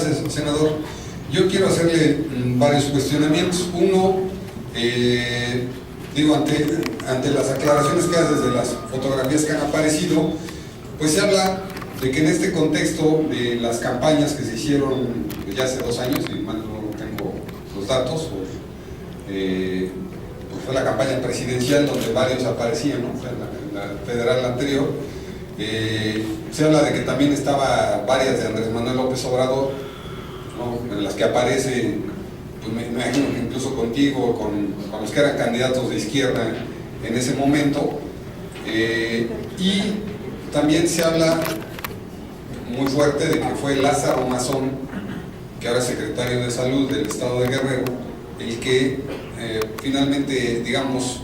Gracias, senador. Yo quiero hacerle varios cuestionamientos. Uno, digo, ante las aclaraciones que hace desde las fotografías que han aparecido, pues se habla de que en este contexto de las campañas que se hicieron ya hace 2 años, y mal no tengo los datos, pues fue la campaña presidencial donde varios aparecían, ¿no? O sea, la federal anterior, se habla de que también estaba varias de Andrés Manuel López Obrador, ¿no? En las que aparece, pues me imagino que incluso contigo, con los que eran candidatos de izquierda en ese momento, y también se habla muy fuerte de que fue Lázaro Mazón, que ahora es secretario de Salud del Estado de Guerrero, el que finalmente, digamos,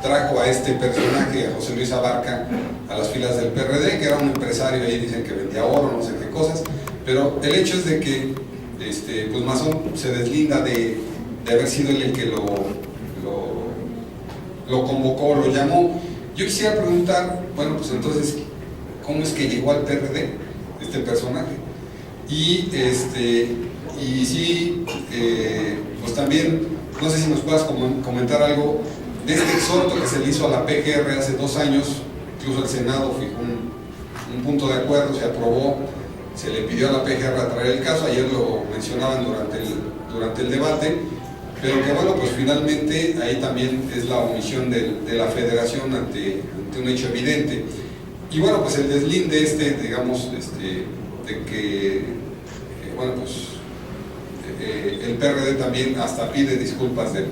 trajo a este personaje, a José Luis Abarca, a las filas del PRD, que era un empresario, ahí dicen que vendía oro, no sé qué cosas, pero el hecho es de que pues Mazón se deslinda de haber sido él el que lo convocó, lo llamó. Yo quisiera preguntar, bueno, pues entonces, ¿cómo es que llegó al PRD este personaje? Y sí, pues también, no sé si nos puedas comentar algo de este exhorto que se le hizo a la PGR hace 2 años. Incluso el Senado fijó un punto de acuerdo, se aprobó, se le pidió a la PGR a traer el caso, ayer lo mencionaban durante el debate, pero que bueno, pues finalmente ahí también es la omisión de la Federación ante un hecho evidente. Y bueno, pues el deslinde digamos, de que, bueno, pues el PRD también hasta pide disculpas de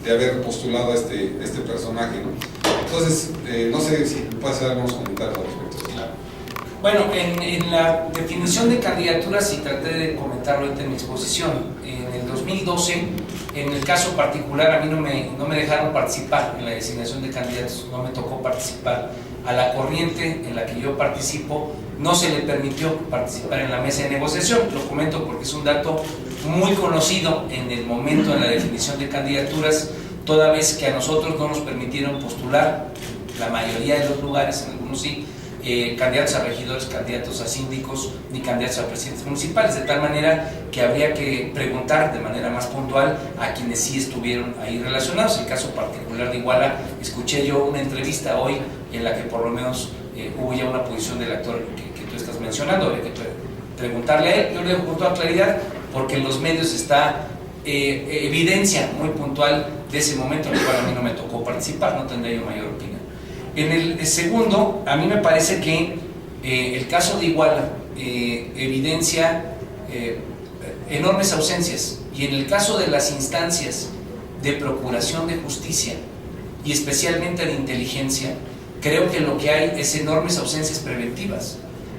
haber postulado a este personaje, ¿no? Entonces, no sé si puedes hacer algunos comentarios al respecto. Claro. Bueno, en la definición de candidaturas, y traté de comentarlo ahorita en mi exposición, en el 2012, en el caso particular, a mí no me dejaron participar en la designación de candidatos, no me tocó participar. A la corriente en la que yo participo, no se le permitió participar en la mesa de negociación. Lo comento porque es un dato muy conocido en el momento de la definición de candidaturas, toda vez que a nosotros no nos permitieron postular, la mayoría de los lugares, en algunos sí, candidatos a regidores, candidatos a síndicos, ni candidatos a presidentes municipales, de tal manera que habría que preguntar de manera más puntual a quienes sí estuvieron ahí relacionados. El caso particular de Iguala, escuché yo una entrevista hoy en la que por lo menos hubo ya una posición del actor que tú estás mencionando, habría que preguntarle a él. Yo le dejo con toda claridad porque en los medios está evidencia muy puntual de ese momento en el cual a mí no me tocó participar, no tendría yo mayor opinión. En el segundo, a mí me parece que el caso de Iguala evidencia enormes ausencias, y en el caso de las instancias de procuración de justicia y especialmente de inteligencia, creo que lo que hay es enormes ausencias preventivas.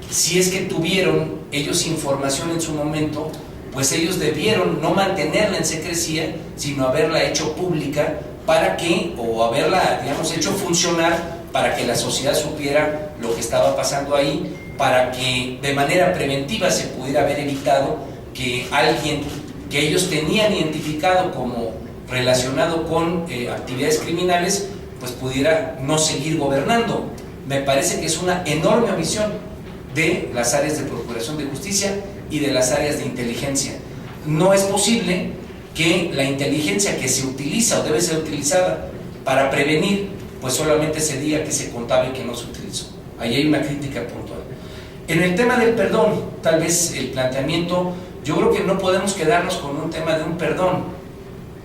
Si es que tuvieron ellos información en su momento, pues ellos debieron no mantenerla en secrecía, sino haberla hecho pública para que, o haberla, digamos, hecho funcionar para que la sociedad supiera lo que estaba pasando ahí, para que de manera preventiva se pudiera haber evitado que alguien que ellos tenían identificado como relacionado con actividades criminales, pues pudiera no seguir gobernando. Me parece que es una enorme omisión de las áreas de procuración de justicia y de las áreas de inteligencia. No es posible que la inteligencia que se utiliza o debe ser utilizada para prevenir, pues solamente se diga que se contaba y que no se utilizó. Ahí hay una crítica puntual. En el tema del perdón, tal vez el planteamiento, yo creo que no podemos quedarnos con un tema de un perdón.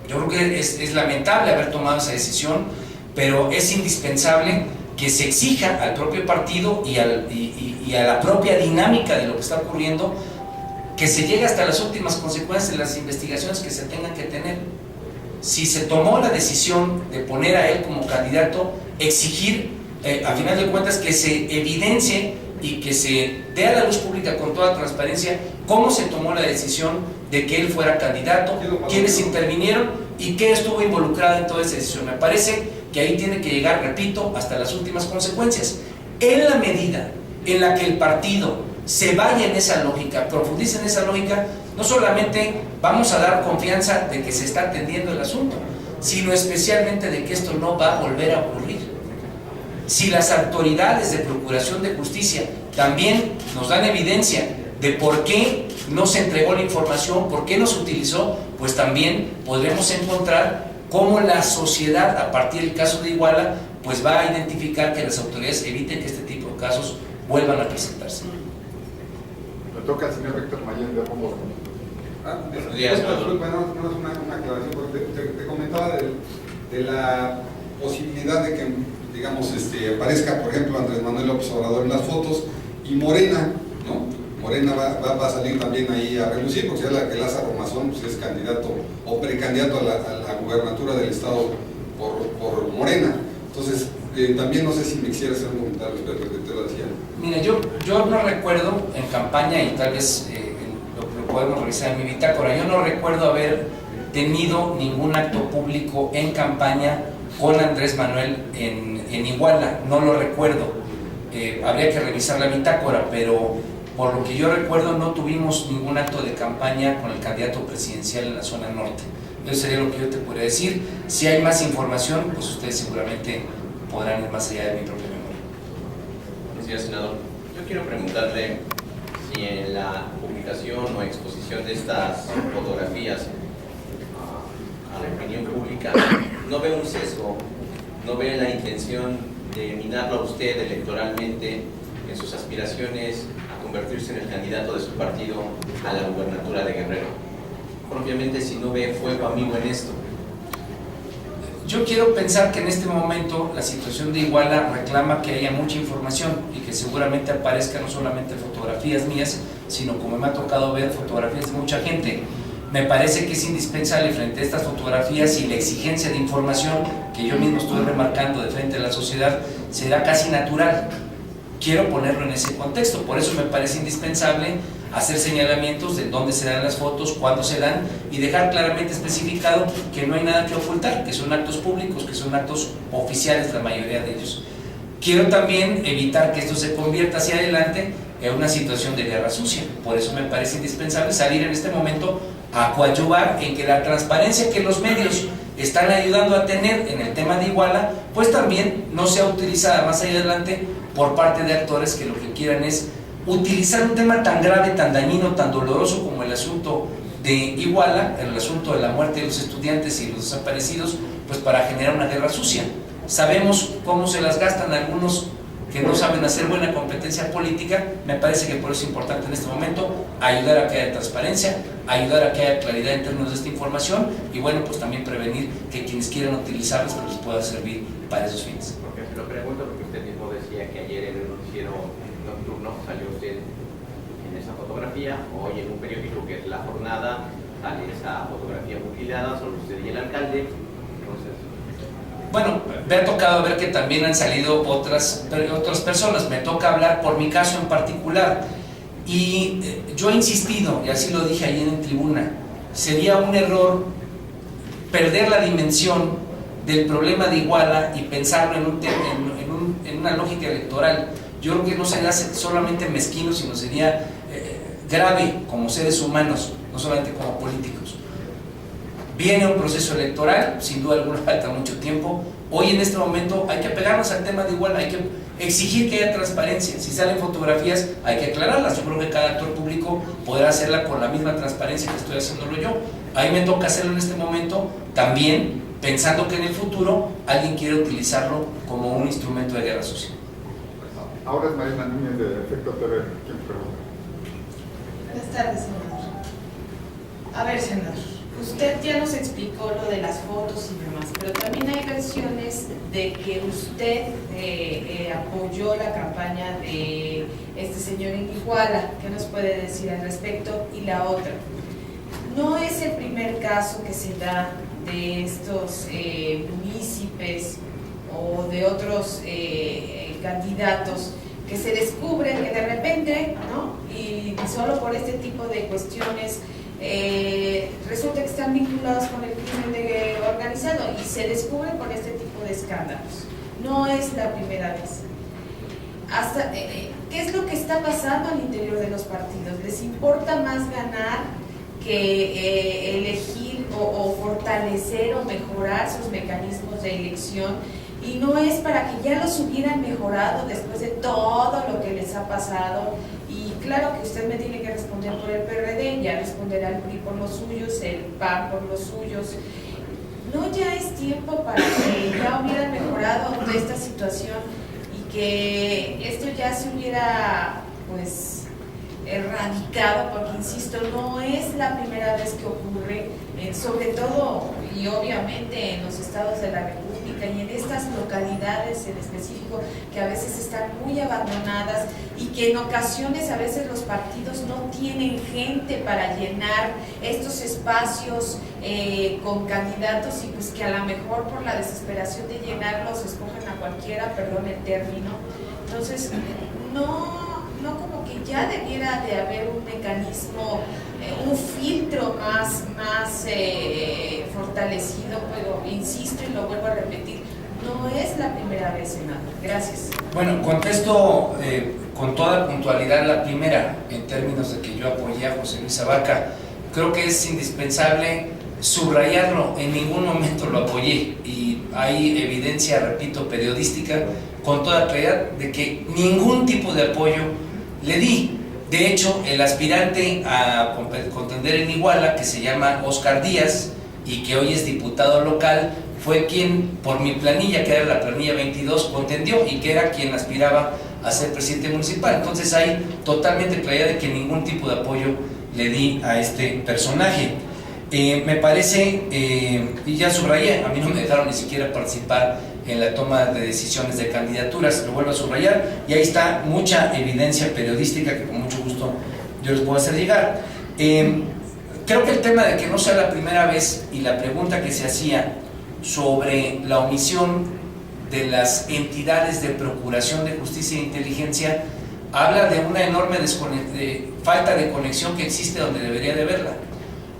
Yo creo que es lamentable haber tomado esa decisión, pero es indispensable que se exija al propio partido y a la propia dinámica de lo que está ocurriendo, que se llegue hasta las últimas consecuencias de las investigaciones que se tengan que tener. Si se tomó la decisión de poner a él como candidato, exigir, a final de cuentas, que se evidencie y que se dé a la luz pública con toda transparencia cómo se tomó la decisión de que él fuera candidato, quiénes intervinieron y qué estuvo involucrado en toda esa decisión. Me parece que ahí tiene que llegar, repito, hasta las últimas consecuencias. En la medida en la que el partido se vaya en esa lógica, profundice en esa lógica, no solamente vamos a dar confianza de que se está atendiendo el asunto, sino especialmente de que esto no va a volver a ocurrir. Si las autoridades de procuración de justicia también nos dan evidencia de por qué no se entregó la información, por qué no se utilizó, pues también podremos encontrar cómo la sociedad, a partir del caso de Iguala, pues va a identificar que las autoridades eviten que este tipo de casos vuelvan a presentarse. Le toca al señor Víctor Mayen de Ramos. Bueno, una aclaración, porque te comentaba de la posibilidad de que, digamos, aparezca, por ejemplo, Andrés Manuel López Obrador en las fotos y Morena, ¿no? Morena va a salir también ahí a relucir, porque ya que Lázaro Mazón pues, es candidato o precandidato a la gubernatura del estado por Morena. Entonces, también no sé si me quisiera hacer un comentario respecto a lo que te lo decía. Mira, yo no recuerdo en campaña, y tal vez lo podemos revisar en mi bitácora, yo no recuerdo haber tenido ningún acto público en campaña con Andrés Manuel en Iguala, no lo recuerdo. Habría que revisar la bitácora, pero por lo que yo recuerdo no tuvimos ningún acto de campaña con el candidato presidencial en la zona norte. Eso sería lo que yo te podría decir. Si hay más información, pues ustedes seguramente podrán ir más allá de mi propia memoria. Señor senador, yo quiero preguntarle si en la publicación o exposición de estas fotografías a la opinión pública no ve un sesgo, no ve la intención de minarlo a usted electoralmente en sus aspiraciones a convertirse en el candidato de su partido a la gubernatura de Guerrero. Propiamente, si no ve fuego amigo en esto. Yo quiero pensar que en este momento la situación de Iguala reclama que haya mucha información y que seguramente aparezcan no solamente fotografías mías, sino, como me ha tocado ver, fotografías de mucha gente. Me parece que es indispensable frente a estas fotografías y la exigencia de información que yo mismo estoy remarcando de frente a la sociedad será casi natural. Quiero ponerlo en ese contexto, por eso me parece indispensable hacer señalamientos de dónde se dan las fotos, cuándo se dan y dejar claramente especificado que no hay nada que ocultar, que son actos públicos, que son actos oficiales la mayoría de ellos. Quiero también evitar que esto se convierta hacia adelante en una situación de guerra sucia, por eso me parece indispensable salir en este momento a coadyuvar en que la transparencia que los medios están ayudando a tener en el tema de Iguala, pues también no sea utilizada más allá adelante por parte de actores que lo que quieran es utilizar un tema tan grave, tan dañino, tan doloroso como el asunto de Iguala, el asunto de la muerte de los estudiantes y los desaparecidos, pues para generar una guerra sucia. Sabemos cómo se las gastan algunos que no saben hacer buena competencia política. Me parece que por eso es importante en este momento ayudar a que haya transparencia, ayudar a que haya claridad en términos de esta información y bueno, pues también prevenir que quienes quieran utilizarlos pues les pueda servir para esos fines. Porque se lo pregunto porque usted mismo decía que ayer en el noticiero nocturno salió usted en esa fotografía, hoy en un periódico que es La Jornada sale esa fotografía mutilada sobre usted y el alcalde. Entonces, bueno, me ha tocado ver que también han salido otras personas, me toca hablar por mi caso en particular y yo he insistido, y así lo dije ayer en tribuna, sería un error perder la dimensión del problema de Iguala y pensarlo en una lógica electoral. Yo creo que no sería solamente mezquino, sino sería grave como seres humanos, no solamente como políticos. Viene un proceso electoral, sin duda alguna falta mucho tiempo. Hoy en este momento hay que pegarnos al tema de Iguala, hay que exigir que haya transparencia. Si salen fotografías hay que aclararlas. Yo creo que cada actor público podrá hacerla con la misma transparencia que estoy haciéndolo yo. A mí me toca hacerlo en este momento, también pensando que en el futuro alguien quiere utilizarlo como un instrumento de guerra social. Ahora es Marina Núñez de Efecto TV. ¿Quién pregunta? Buenas tardes, senador. A ver, senador, usted ya nos explicó lo de las fotos y demás, pero también hay versiones de que usted apoyó la campaña de este señor en Iguala. ¿Qué nos puede decir al respecto? Y la otra, no es el primer caso que se da de estos municipios o de otros candidatos que se descubre que de repente, ¿no? Y solo por este tipo de cuestiones resulta que están vinculados con el crimen organizado y se descubren con este tipo de escándalos. No es la primera vez. ¿Qué es lo que está pasando al interior de los partidos? ¿Les importa más ganar que elegir o fortalecer o mejorar sus mecanismos de elección? Y no es para que ya los hubieran mejorado después de todo lo que les ha pasado y claro que usted me tiene que responder por el PRD, ya responderá el PRI por los suyos, el PAN por los suyos. ¿No ya es tiempo para que ya hubieran mejorado esta situación y que esto ya se hubiera, pues, erradicado? Porque, insisto, no es la primera vez que ocurre, sobre todo y obviamente en los estados de la República y en estas localidades en específico que a veces están muy abandonadas y que en ocasiones a veces los partidos no tienen gente para llenar estos espacios con candidatos y pues que a lo mejor por la desesperación de llenarlos escogen a cualquiera, perdón el término. Entonces, no como que ya debiera de haber un mecanismo, un filtro más fortalecido, pero insisto y lo vuelvo a repetir, no es la primera vez, senador. Gracias. Bueno, contesto con toda puntualidad la primera, en términos de que yo apoyé a José Luis Abarca. Creo que es indispensable subrayarlo, en ningún momento lo apoyé y hay evidencia, repito, periodística con toda claridad de que ningún tipo de apoyo le di. De hecho, el aspirante a contender en Iguala, que se llama Oscar Díaz y que hoy es diputado local, fue quien, por mi planilla, que era la planilla 22, contendió y que era quien aspiraba a ser presidente municipal. Entonces hay totalmente claridad de que ningún tipo de apoyo le di a este personaje. Me parece, y ya subrayé, a mí no me dejaron ni siquiera participar en la toma de decisiones de candidaturas, lo vuelvo a subrayar, y ahí está mucha evidencia periodística que con mucho gusto yo les puedo hacer llegar. Creo que el tema de que no sea la primera vez y la pregunta que se hacía sobre la omisión de las entidades de procuración de justicia e inteligencia habla de una enorme falta de conexión que existe donde debería de haberla.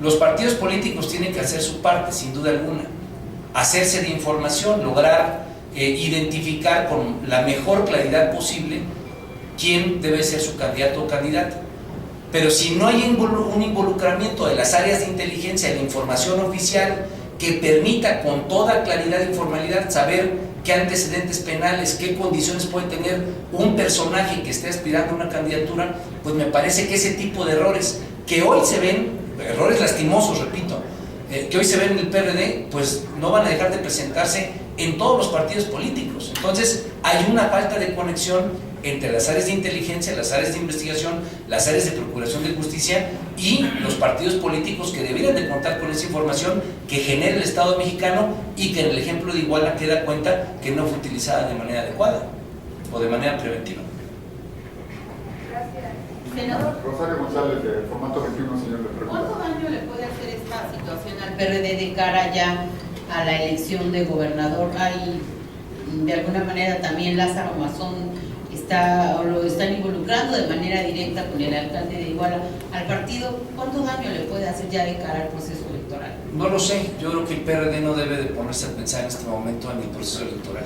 Los partidos políticos tienen que hacer su parte, sin duda alguna, hacerse de información, lograr identificar con la mejor claridad posible quién debe ser su candidato o candidata. Pero si no hay un involucramiento de las áreas de inteligencia, de la información oficial, que permita con toda claridad e informalidad saber qué antecedentes penales, qué condiciones puede tener un personaje que esté aspirando a una candidatura, pues me parece que ese tipo de errores que hoy se ven, errores lastimosos, repito, que hoy se ven en el PRD, pues no van a dejar de presentarse en todos los partidos políticos. Entonces hay una falta de conexión entre las áreas de inteligencia, las áreas de investigación, las áreas de procuración de justicia y los partidos políticos que deberían de contar con esa información que genera el Estado mexicano y que en el ejemplo de Iguala queda cuenta que no fue utilizada de manera adecuada o de manera preventiva. Senador, Rosario González, de Formato 21, señor, le pregunta. ¿cuánto daño le puede hacer esta situación al PRD de cara ya a la elección de gobernador? Hay, de alguna manera, también Lázaro Mazón lo están involucrando de manera directa con el alcalde de Iguala al partido. ¿Cuánto daño le puede hacer ya de cara al proceso electoral? No lo sé, yo creo que el PRD no debe de ponerse a pensar en este momento en el proceso electoral.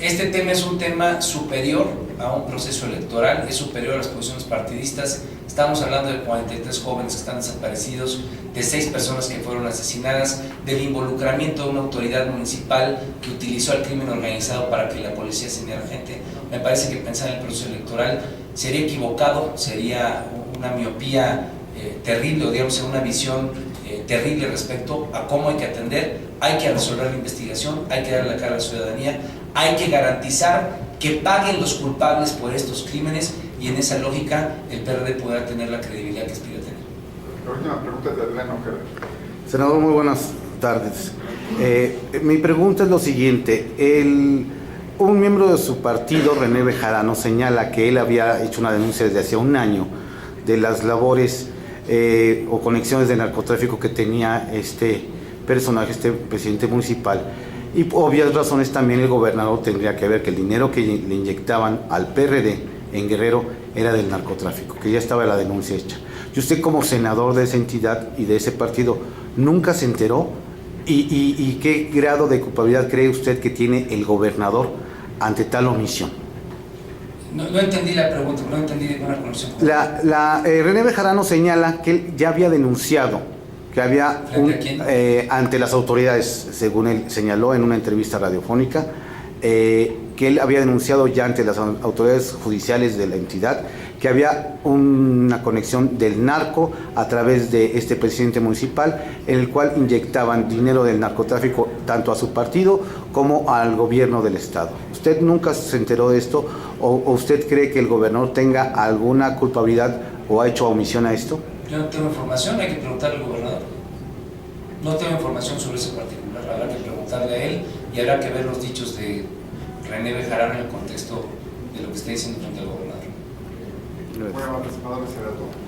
Este tema es un tema superior a un proceso electoral, es superior a las posiciones partidistas. Estamos hablando de 43 jóvenes que están desaparecidos, de 6 personas que fueron asesinadas, del involucramiento de una autoridad municipal que utilizó el crimen organizado para que la policía asesinara gente. Me parece que pensar en el proceso electoral sería equivocado, sería una miopía terrible, o digamos una visión terrible respecto a cómo hay que atender. Hay que resolver la investigación, hay que darle la cara a la ciudadanía, hay que garantizar que paguen los culpables por estos crímenes, y en esa lógica el PRD podrá tener la credibilidad que aspira a tener. La última pregunta es de Adrián Ojeda. Senador, muy buenas tardes. Mi pregunta es lo siguiente. Un miembro de su partido, René Bejarano, señala que él había hecho una denuncia desde hace un año de las labores o conexiones de narcotráfico que tenía este personaje, este presidente municipal. Y por obvias razones también el gobernador tendría que ver que el dinero que le inyectaban al PRD en Guerrero era del narcotráfico, que ya estaba la denuncia hecha. Y usted, como senador de esa entidad y de ese partido, ¿nunca se enteró? ¿Y qué grado de culpabilidad cree usted que tiene el gobernador ante tal omisión? No entendí la pregunta, no entendí de buena conexión. René Bejarano señala que él ya había denunciado, que había ante las autoridades, según él señaló en una entrevista radiofónica, que él había denunciado ya ante las autoridades judiciales de la entidad que había una conexión del narco a través de este presidente municipal, en el cual inyectaban dinero del narcotráfico tanto a su partido como al gobierno del estado. ¿Usted nunca se enteró de esto o usted cree que el gobernador tenga alguna culpabilidad o ha hecho omisión a esto? Yo no tengo información, hay que preguntarle al gobernador. No tengo información sobre ese particular, habrá que preguntarle a él y habrá que ver los dichos de René Bejarano en el contexto de lo que está diciendo frente al gobernador. Muy amable, estimado Vicerato.